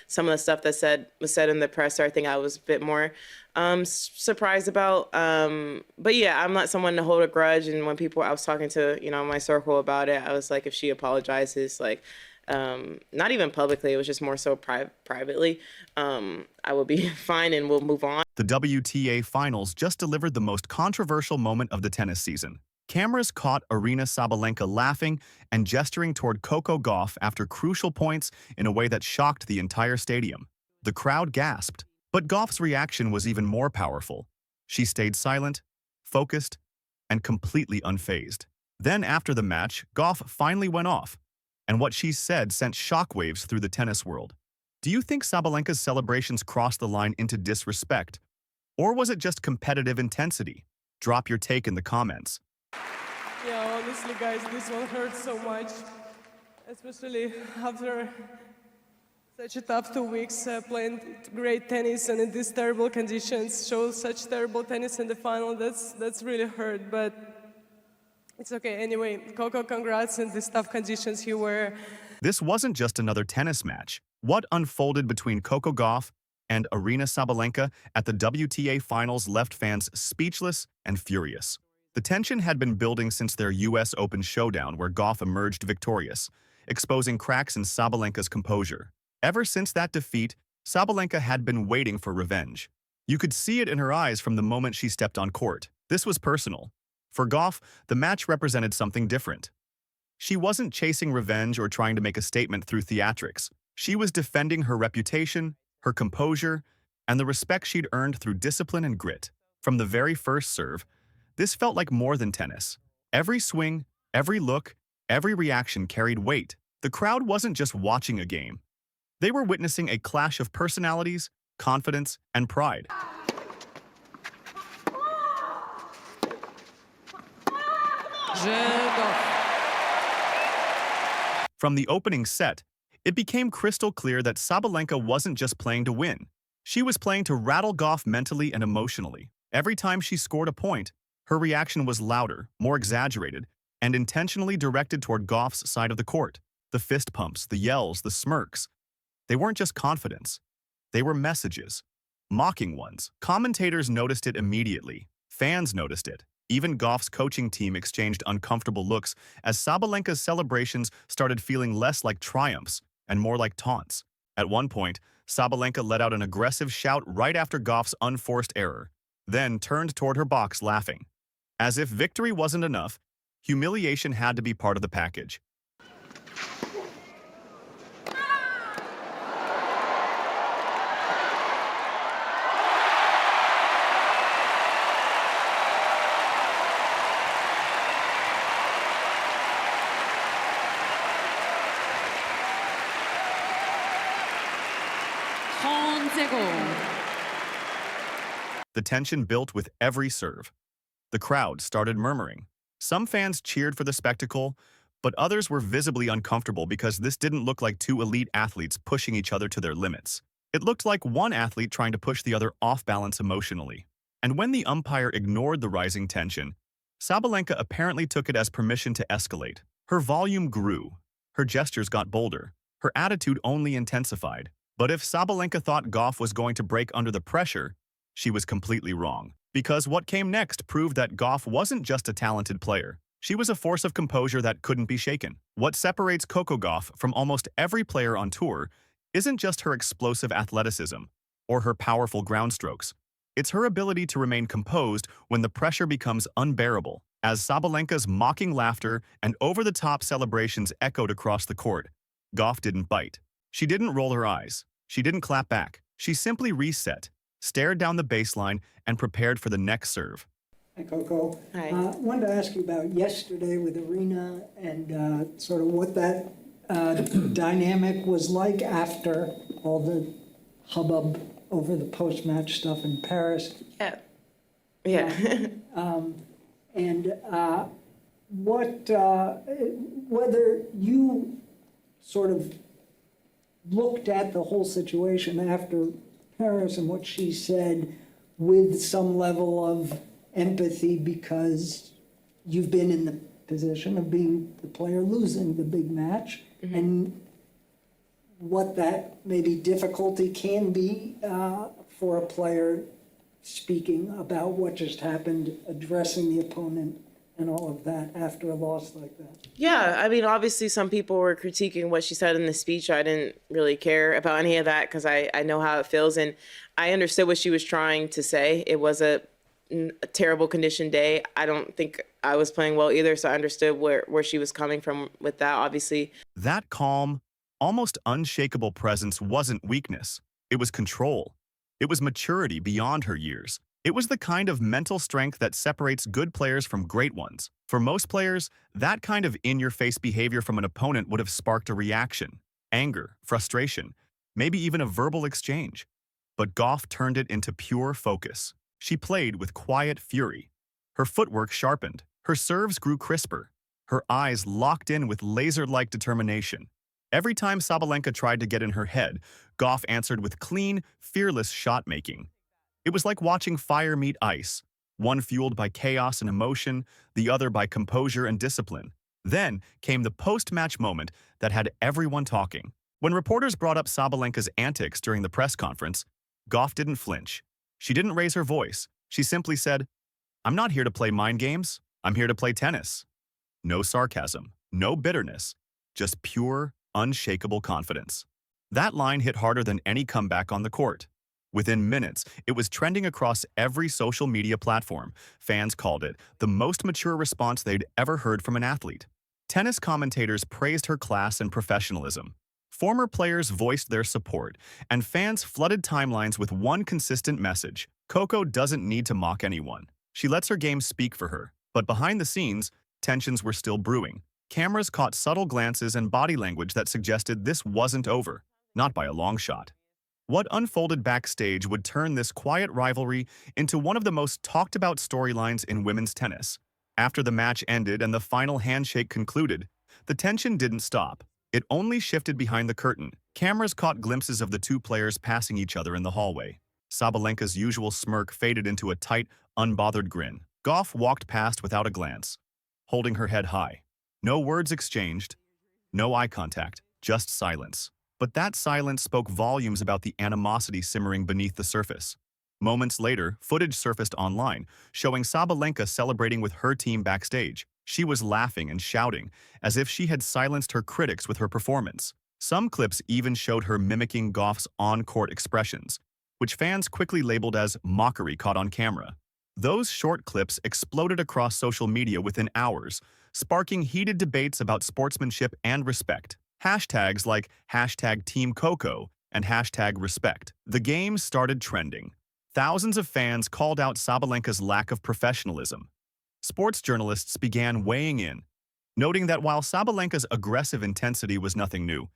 some of the stuff that was said in the presser, I think I was a bit more surprised about. But yeah, I'm not someone to hold a grudge. And when I was talking to, my circle about it, I was like, if she apologizes, like, not even publicly, it was just more so privately, I will be fine and we'll move on. The WTA Finals just delivered the most controversial moment of the tennis season. Cameras caught Aryna Sabalenka laughing and gesturing toward Coco Gauff after crucial points in a way that shocked the entire stadium. The crowd gasped, but Gauff's reaction was even more powerful. She stayed silent, focused, and completely unfazed. Then after the match, Gauff finally went off, and what she said sent shockwaves through the tennis world. Do you think Sabalenka's celebrations crossed the line into disrespect? Or was it just competitive intensity? Drop your take in the comments. Yeah, honestly, guys, this one hurts so much, especially after such a tough 2 weeks playing great tennis and in these terrible conditions, show such terrible tennis in the final. That's really hurt, but it's okay. Anyway, Coco, congrats in these tough conditions you were. This wasn't just another tennis match. What unfolded between Coco Gauff and Aryna Sabalenka at the WTA Finals left fans speechless and furious. The tension had been building since their US Open showdown where Gauff emerged victorious, exposing cracks in Sabalenka's composure. Ever since that defeat, Sabalenka had been waiting for revenge. You could see it in her eyes from the moment she stepped on court. This was personal. For Gauff, the match represented something different. She wasn't chasing revenge or trying to make a statement through theatrics. She was defending her reputation, her composure, and the respect she'd earned through discipline and grit. From the very first serve, this felt like more than tennis. Every swing, every look, every reaction carried weight. The crowd wasn't just watching a game. They were witnessing a clash of personalities, confidence, and pride. From the opening set, it became crystal clear that Sabalenka wasn't just playing to win. She was playing to rattle Gauff mentally and emotionally. Every time she scored a point, her reaction was louder, more exaggerated, and intentionally directed toward Gauff's side of the court. The fist pumps, the yells, the smirks. They weren't just confidence. They were messages. Mocking ones. Commentators noticed it immediately. Fans noticed it. Even Gauff's coaching team exchanged uncomfortable looks as Sabalenka's celebrations started feeling less like triumphs and more like taunts. At one point, Sabalenka let out an aggressive shout right after Gauff's unforced error, then turned toward her box laughing. As if victory wasn't enough, humiliation had to be part of the package. The tension built with every serve. The crowd started murmuring. Some fans cheered for the spectacle, but others were visibly uncomfortable because this didn't look like two elite athletes pushing each other to their limits. It looked like one athlete trying to push the other off balance emotionally. And when the umpire ignored the rising tension, Sabalenka apparently took it as permission to escalate. Her volume grew. Her gestures got bolder. Her attitude only intensified. But if Sabalenka thought Gauff was going to break under the pressure, she was completely wrong. Because what came next proved that Gauff wasn't just a talented player. She was a force of composure that couldn't be shaken. What separates Coco Gauff from almost every player on tour isn't just her explosive athleticism or her powerful ground strokes. It's her ability to remain composed when the pressure becomes unbearable. As Sabalenka's mocking laughter and over-the-top celebrations echoed across the court, Gauff didn't bite. She didn't roll her eyes. She didn't clap back. She simply reset, stared down the baseline, and prepared for the next serve. Hi, Coco. Hi. Wanted to ask you about yesterday with Aryna and sort of what that dynamic was like after all the hubbub over the post-match stuff in Paris. Yeah. And whether you sort of looked at the whole situation after Paris and what she said with some level of empathy because you've been in the position of being the player losing the big match. Mm-hmm. And what that maybe difficulty can be for a player speaking about what just happened, addressing the opponent and all of that after a loss like that? Yeah, I mean, obviously some people were critiquing what she said in the speech. I didn't really care about any of that because I know how it feels, and I understood what she was trying to say. It was a terrible condition day. I don't think I was playing well either, so I understood where she was coming from with that, obviously. That calm, almost unshakable presence wasn't weakness. It was control. It was maturity beyond her years. It was the kind of mental strength that separates good players from great ones. For most players, that kind of in-your-face behavior from an opponent would have sparked a reaction, anger, frustration, maybe even a verbal exchange. But Gauff turned it into pure focus. She played with quiet fury. Her footwork sharpened. Her serves grew crisper. Her eyes locked in with laser-like determination. Every time Sabalenka tried to get in her head, Gauff answered with clean, fearless shot-making. It was like watching fire meet ice, one fueled by chaos and emotion, the other by composure and discipline. Then came the post-match moment that had everyone talking. When reporters brought up Sabalenka's antics during the press conference, Gauff didn't flinch. She didn't raise her voice. She simply said, "I'm not here to play mind games. I'm here to play tennis." No sarcasm, no bitterness, just pure, unshakable confidence. That line hit harder than any comeback on the court. Within minutes, it was trending across every social media platform. Fans called it the most mature response they'd ever heard from an athlete. Tennis commentators praised her class and professionalism. Former players voiced their support, and fans flooded timelines with one consistent message: Coco doesn't need to mock anyone. She lets her game speak for her. But behind the scenes, tensions were still brewing. Cameras caught subtle glances and body language that suggested this wasn't over, not by a long shot. What unfolded backstage would turn this quiet rivalry into one of the most talked-about storylines in women's tennis. After the match ended and the final handshake concluded, the tension didn't stop. It only shifted behind the curtain. Cameras caught glimpses of the two players passing each other in the hallway. Sabalenka's usual smirk faded into a tight, unbothered grin. Gauff walked past without a glance, holding her head high. No words exchanged, no eye contact, just silence. But that silence spoke volumes about the animosity simmering beneath the surface. Moments later, footage surfaced online, showing Sabalenka celebrating with her team backstage. She was laughing and shouting, as if she had silenced her critics with her performance. Some clips even showed her mimicking Gauff's on-court expressions, which fans quickly labeled as mockery caught on camera. Those short clips exploded across social media within hours, sparking heated debates about sportsmanship and respect. Hashtags like #TeamCoco and #respect. The game started trending. Thousands of fans called out Sabalenka's lack of professionalism. Sports journalists began weighing in, noting that while Sabalenka's aggressive intensity was nothing new,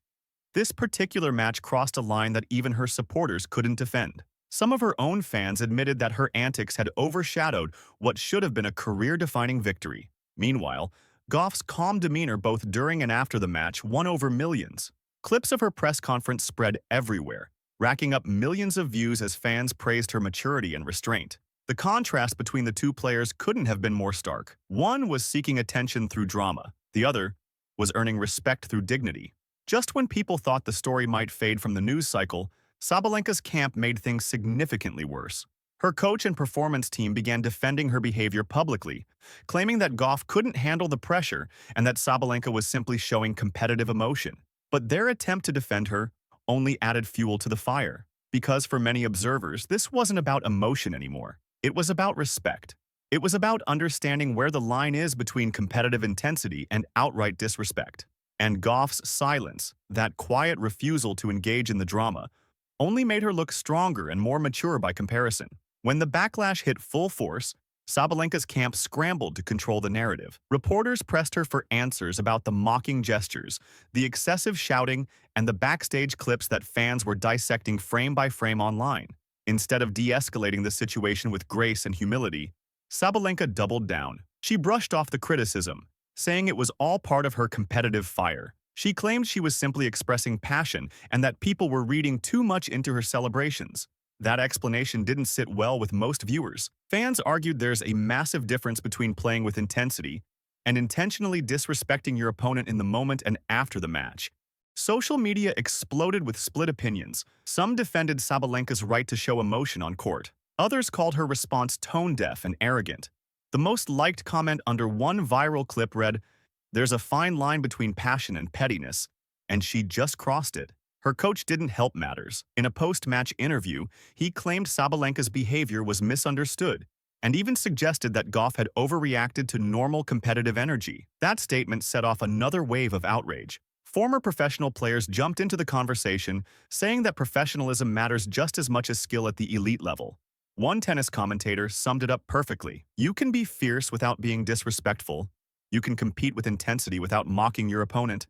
this particular match crossed a line that even her supporters couldn't defend. Some of her own fans admitted that her antics had overshadowed what should have been a career-defining victory. Meanwhile, Gauff's calm demeanor both during and after the match won over millions. Clips of her press conference spread everywhere, racking up millions of views as fans praised her maturity and restraint. The contrast between the two players couldn't have been more stark. One was seeking attention through drama. The other was earning respect through dignity. Just when people thought the story might fade from the news cycle, Sabalenka's camp made things significantly worse. Her coach and performance team began defending her behavior publicly, claiming that Gauff couldn't handle the pressure and that Sabalenka was simply showing competitive emotion. But their attempt to defend her only added fuel to the fire, because for many observers, this wasn't about emotion anymore. It was about respect. It was about understanding where the line is between competitive intensity and outright disrespect. And Gauff's silence, that quiet refusal to engage in the drama, only made her look stronger and more mature by comparison. When the backlash hit full force, Sabalenka's camp scrambled to control the narrative. Reporters pressed her for answers about the mocking gestures, the excessive shouting, and the backstage clips that fans were dissecting frame by frame online. Instead of de-escalating the situation with grace and humility, Sabalenka doubled down. She brushed off the criticism, saying it was all part of her competitive fire. She claimed she was simply expressing passion and that people were reading too much into her celebrations. That explanation didn't sit well with most viewers. Fans argued there's a massive difference between playing with intensity and intentionally disrespecting your opponent in the moment and after the match. Social media exploded with split opinions. Some defended Sabalenka's right to show emotion on court. Others called her response tone-deaf and arrogant. The most liked comment under one viral clip read, "There's a fine line between passion and pettiness, and she just crossed it." Her coach didn't help matters. In a post-match interview, he claimed Sabalenka's behavior was misunderstood and even suggested that Gauff had overreacted to normal competitive energy. That statement set off another wave of outrage. Former professional players jumped into the conversation, saying that professionalism matters just as much as skill at the elite level. One tennis commentator summed it up perfectly. You can be fierce without being disrespectful. You can compete with intensity without mocking your opponent.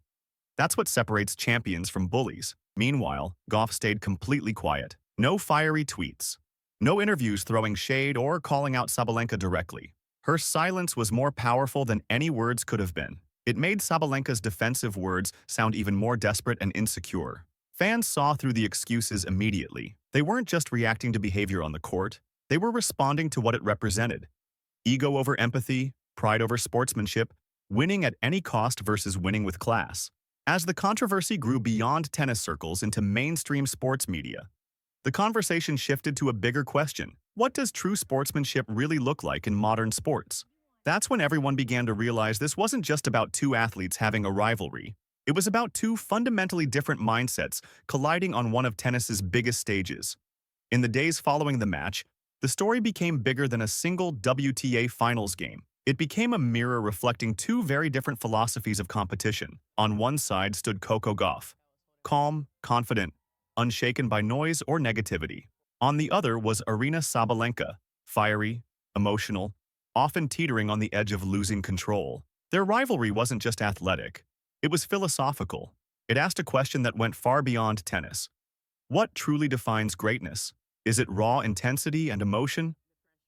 That's what separates champions from bullies. Meanwhile, Gauff stayed completely quiet. No fiery tweets. No interviews throwing shade or calling out Sabalenka directly. Her silence was more powerful than any words could have been. It made Sabalenka's defensive words sound even more desperate and insecure. Fans saw through the excuses immediately. They weren't just reacting to behavior on the court. They were responding to what it represented. Ego over empathy, pride over sportsmanship, winning at any cost versus winning with class. As the controversy grew beyond tennis circles into mainstream sports media, the conversation shifted to a bigger question. What does true sportsmanship really look like in modern sports? That's when everyone began to realize this wasn't just about two athletes having a rivalry. It was about two fundamentally different mindsets colliding on one of tennis's biggest stages. In the days following the match, the story became bigger than a single WTA Finals game. It became a mirror reflecting two very different philosophies of competition. On one side stood Coco Gauff, calm, confident, unshaken by noise or negativity. On the other was Aryna Sabalenka, fiery, emotional, often teetering on the edge of losing control. Their rivalry wasn't just athletic. It was philosophical. It asked a question that went far beyond tennis. What truly defines greatness? Is it raw intensity and emotion?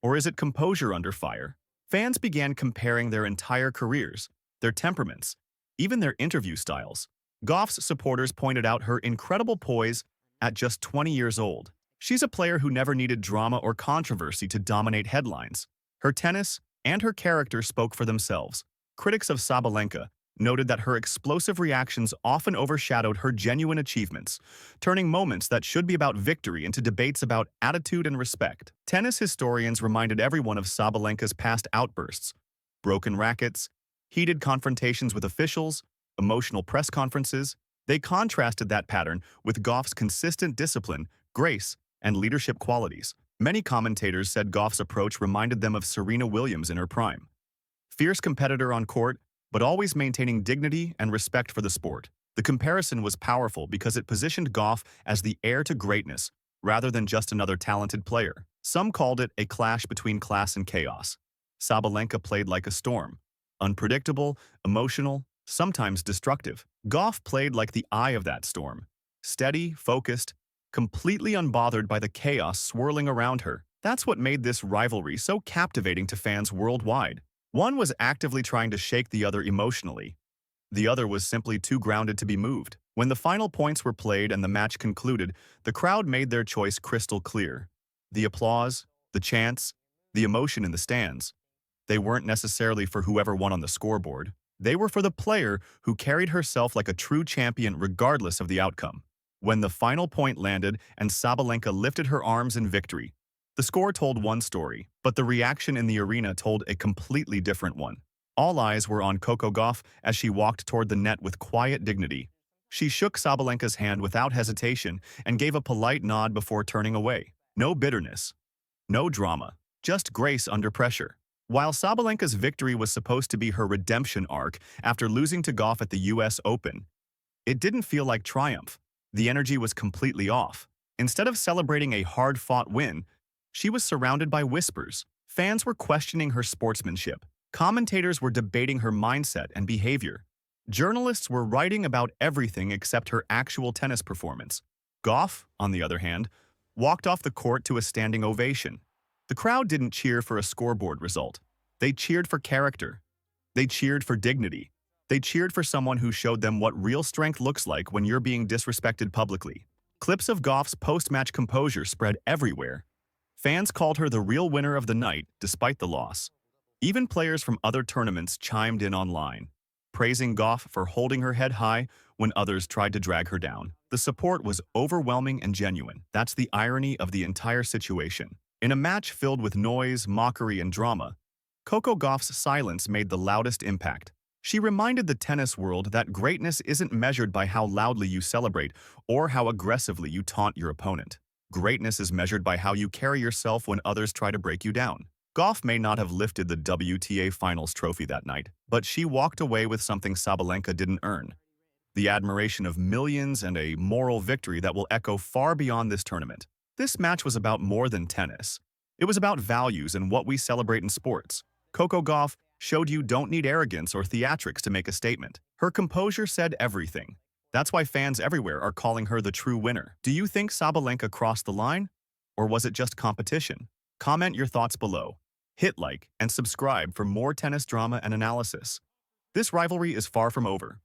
Or is it composure under fire? Fans began comparing their entire careers, their temperaments, even their interview styles. Gauff's supporters pointed out her incredible poise at just 20 years old. She's a player who never needed drama or controversy to dominate headlines. Her tennis and her character spoke for themselves. Critics of Sabalenka noted that her explosive reactions often overshadowed her genuine achievements, turning moments that should be about victory into debates about attitude and respect. Tennis historians reminded everyone of Sabalenka's past outbursts, broken rackets, heated confrontations with officials, emotional press conferences. They contrasted that pattern with Gauff's consistent discipline, grace, and leadership qualities. Many commentators said Gauff's approach reminded them of Serena Williams in her prime. Fierce competitor on court, but always maintaining dignity and respect for the sport. The comparison was powerful because it positioned Gauff as the heir to greatness, rather than just another talented player. Some called it a clash between class and chaos. Sabalenka played like a storm, unpredictable, emotional, sometimes destructive. Gauff played like the eye of that storm, steady, focused, completely unbothered by the chaos swirling around her. That's what made this rivalry so captivating to fans worldwide. One was actively trying to shake the other emotionally. The other was simply too grounded to be moved. When the final points were played and the match concluded, the crowd made their choice crystal clear. The applause, the chants, the emotion in the stands. They weren't necessarily for whoever won on the scoreboard. They were for the player who carried herself like a true champion regardless of the outcome. When the final point landed and Sabalenka lifted her arms in victory, the score told one story, but the reaction in the arena told a completely different one. All eyes were on Coco Gauff as she walked toward the net with quiet dignity. She shook Sabalenka's hand without hesitation and gave a polite nod before turning away. No bitterness, no drama, just grace under pressure. While Sabalenka's victory was supposed to be her redemption arc after losing to Gauff at the US Open, it didn't feel like triumph. The energy was completely off. Instead of celebrating a hard-fought win, she was surrounded by whispers. Fans were questioning her sportsmanship. Commentators were debating her mindset and behavior. Journalists were writing about everything except her actual tennis performance. Gauff, on the other hand, walked off the court to a standing ovation. The crowd didn't cheer for a scoreboard result. They cheered for character. They cheered for dignity. They cheered for someone who showed them what real strength looks like when you're being disrespected publicly. Clips of Gauff's post-match composure spread everywhere. Fans called her the real winner of the night, despite the loss. Even players from other tournaments chimed in online, praising Gauff for holding her head high when others tried to drag her down. The support was overwhelming and genuine. That's the irony of the entire situation. In a match filled with noise, mockery, and drama, Coco Gauff's silence made the loudest impact. She reminded the tennis world that greatness isn't measured by how loudly you celebrate or how aggressively you taunt your opponent. Greatness is measured by how you carry yourself when others try to break you down. Gauff may not have lifted the WTA Finals trophy that night, but she walked away with something Sabalenka didn't earn: the admiration of millions and a moral victory that will echo far beyond this tournament. This match was about more than tennis. It was about values and what we celebrate in sports. Coco Gauff showed you don't need arrogance or theatrics to make a statement. Her composure said everything. That's why fans everywhere are calling her the true winner. Do you think Sabalenka crossed the line? Or was it just competition? Comment your thoughts below. Hit like and subscribe for more tennis drama and analysis. This rivalry is far from over.